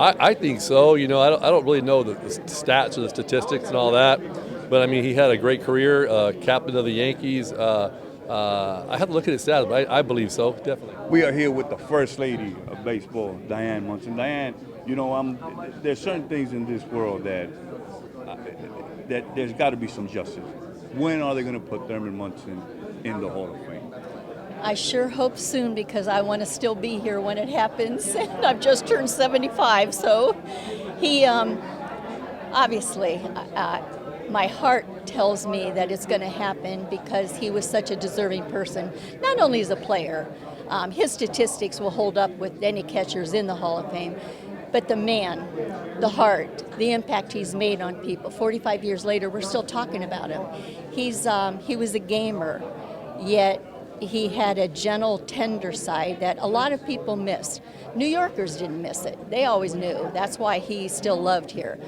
I think so. You know, I don't really know the stats or the statistics and all that, but I mean, he had a great career, captain of the Yankees. I have to look at his stats, but I believe so, definitely. We are here with the First Lady of Baseball, Diane Munson. Diane, you know, there's certain things in this world that there's got to be some justice. When are they going to put Thurman Munson in the Hall of Fame? I sure hope soon, because I want to still be here when it happens. And I've just turned 75, so he obviously, my heart tells me that it's going to happen because he was such a deserving person, not only as a player. His statistics will hold up with any catchers in the Hall of Fame, but the man, the heart, the impact he's made on people. 45 years later, we're still talking about him. He was a gamer, yet he had a gentle, tender side that a lot of people missed. New Yorkers didn't miss it. They always knew. That's why he's still loved here.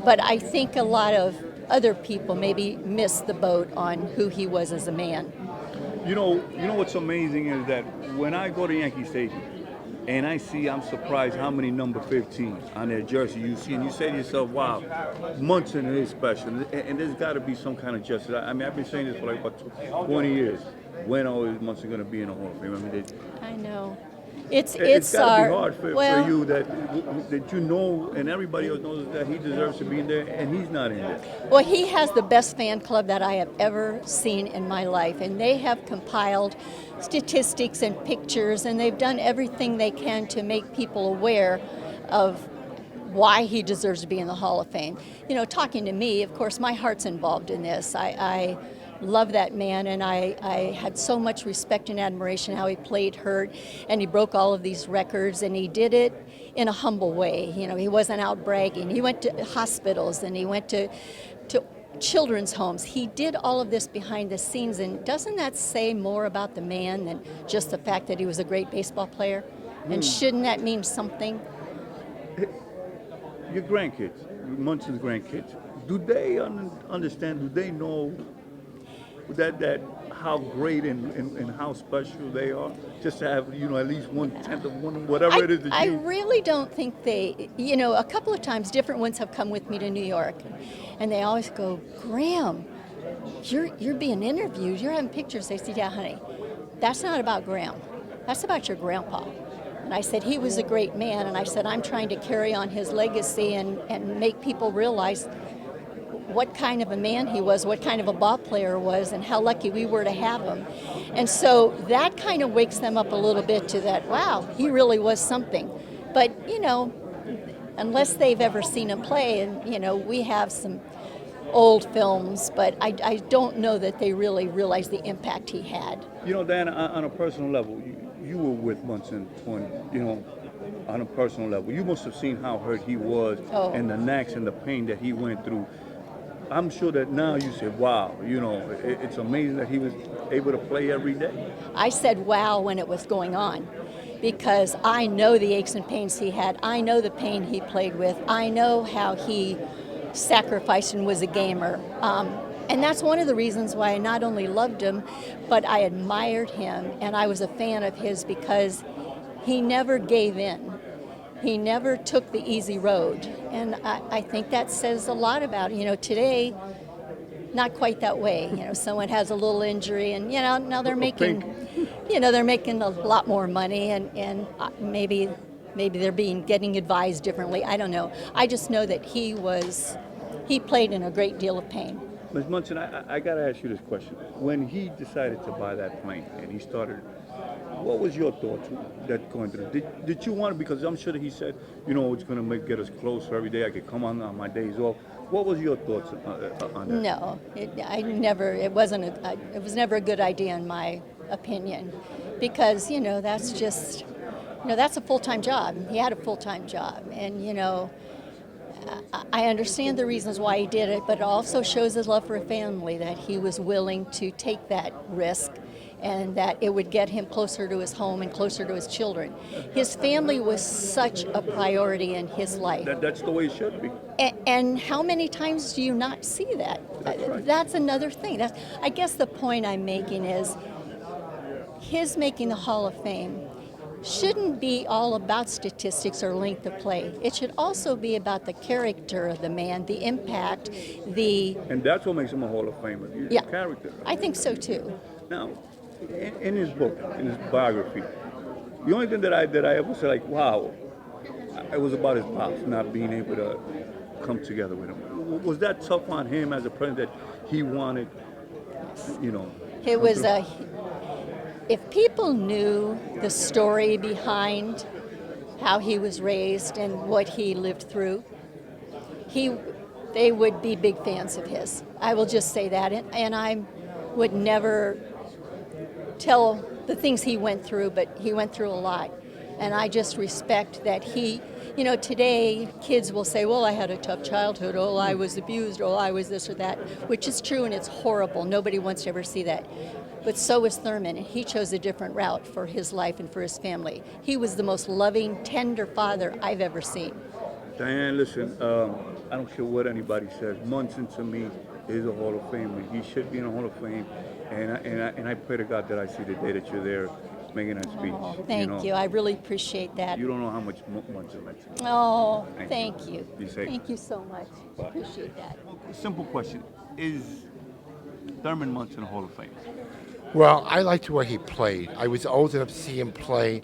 But I think a lot of other people maybe missed the boat on who he was as a man. You know what's amazing is that when I go to Yankee Stadium and I'm surprised how many number 15 on their jersey you see, and you say to yourself, wow, Munson is special, and there's got to be some kind of justice. I mean, I've been saying this for like about 20 years. When is Munson going to be in the Hall of Fame? I mean, I know. It's got to be hard for you that you know, and everybody else knows that he deserves to be in there, and he's not in there. Well, he has the best fan club that I have ever seen in my life, and they have compiled statistics and pictures, and they've done everything they can to make people aware of why he deserves to be in the Hall of Fame. You know, talking to me, of course, my heart's involved in this. I love that man, and I had so much respect and admiration how he played hurt, and he broke all of these records, and he did it in a humble way. You know, he wasn't out bragging. He went to hospitals, and he went to children's homes. He did all of this behind the scenes, and doesn't that say more about the man than just the fact that he was a great baseball player? And shouldn't that mean something? Your grandkids, Munson's grandkids, do they understand, do they know that how great and how special they are, just to have, you know, at least 1/10 of one, whatever it is that I really don't think they, you know, a couple of times different ones have come with me to New York, and they always go, Graham, you're being interviewed, you're having pictures. They say, yeah, honey, that's not about Graham, that's about your grandpa. And I said, he was a great man, and I said, I'm trying to carry on his legacy and make people realize what kind of a man he was, what kind of a ball player was, and how lucky we were to have him. And so that kind of wakes them up a little bit to that, wow, he really was something. But, you know, unless they've ever seen him play, and, you know, we have some old films, but I don't know that they really realize the impact he had. You know, Diana, on a personal level, you were with Munson on a personal level. You must have seen how hurt he was and the knacks and the pain that he went through. I'm sure that now you say, wow, you know, it's amazing that he was able to play every day. I said wow when it was going on, because I know the aches and pains he had. I know the pain he played with. I know how he sacrificed and was a gamer. And that's one of the reasons why I not only loved him, but I admired him, and I was a fan of his because he never gave in. He never took the easy road, and I think that says a lot about, you know, today, not quite that way. You know, someone has a little injury, and, you know, now they're making, they're making a lot more money, and maybe they're getting advised differently. I don't know. I just know that he played in a great deal of pain. Ms. Munson, I got to ask you this question. When he decided to buy that plane and he started, what was your thoughts that going through? Did you want to, because I'm sure that he said, you know, it's going to get us closer every day. I could come on my days off. What was your thoughts on that? No, it was never a good idea in my opinion, because, you know, that's just, you know, that's a full-time job. He had a full-time job, and, you know, I understand the reasons why he did it, but it also shows his love for a family, that he was willing to take that risk and that it would get him closer to his home and closer to his children. His family was such a priority in his life. That's the way it should be. And how many times do you not see that? That's right. That's another thing. I guess the point I'm making is his making the Hall of Fame shouldn't be all about statistics or length of play. It should also be about the character of the man, the impact, And that's what makes him a Hall of Famer. He's Yeah. a character. I think so too. Now, in his book, in his biography, the only thing that I ever said, like, wow, it was about his pops not being able to come together with him. Was that tough on him as a president that he wanted, you know? It was if people knew the story behind how he was raised and what he lived through, they would be big fans of his. I will just say that, and I would never tell the things he went through, but he went through a lot. And I just respect that he, you know, today kids will say, well, I had a tough childhood, oh, I was abused, oh, I was this or that, which is true and it's horrible. Nobody wants to ever see that. But so was Thurman, and he chose a different route for his life and for his family. He was the most loving, tender father I've ever seen. Diane, listen, I don't care what anybody says. Munson, to me, is a Hall of Famer. He should be in a Hall of Fame, and I pray to God that I see the day that you're there making that speech. Oh, thank you. I really appreciate that. You don't know how much Munson meant to me. Oh, thank you. Be safe. Thank you so much. Bye. Appreciate that. Simple question. Is Thurman Munson a Hall of Fame? Well, I liked the way he played. I was old enough to see him play,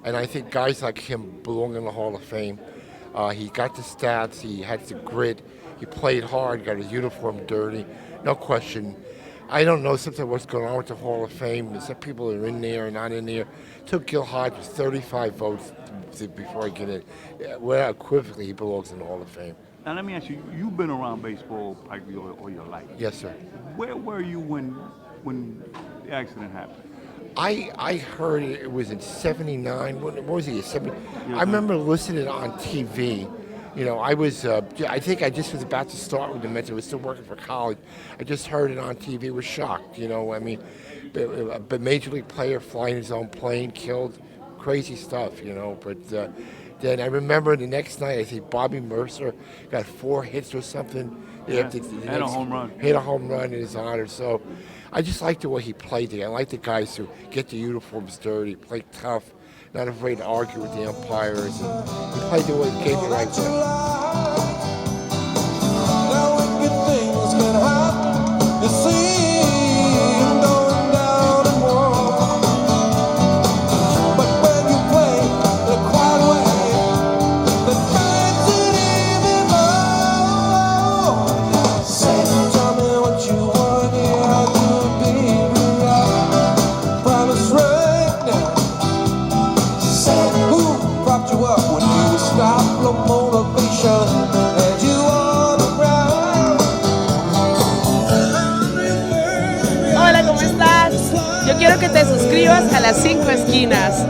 and I think guys like him belong in the Hall of Fame. He got the stats, he had the grit, he played hard, got his uniform dirty, no question. I don't know sometimes what's going on with the Hall of Fame. Some people are in there and not in there. Took Gil Hodge with 35 votes before I get in. Well, equivocally, he belongs in the Hall of Fame. Now let me ask you, you've been around baseball practically all your life. Yes, sir. Where were you when the accident happened? I heard it was in '79. What was he? 70? I remember listening on TV. You know, I think I just was about to start with the Mets. I was still working for college. I just heard it on TV. Was shocked. You know, I mean, but major league player flying his own plane, killed, crazy stuff. You know, but then I remember the next night, I think Bobby Mercer got 4 hits or something. Yeah, and a home run. Hit a home run in his honor. So I just liked the way he played there. I like the guys who get the uniforms dirty, play tough, not afraid to argue with the umpires. And he played the way he gave the right way. Now wicked things can happen. You see him going down and walk. But when you play in a quiet way, that makes it even more. Say, tell me what you want, yeah, how to be real. Promise right now. Say, who propped you up when you were stopped? No motivation, and you on the ground. Hola, ¿cómo estás? Yo quiero que te suscribas a Las 5 Esquinas.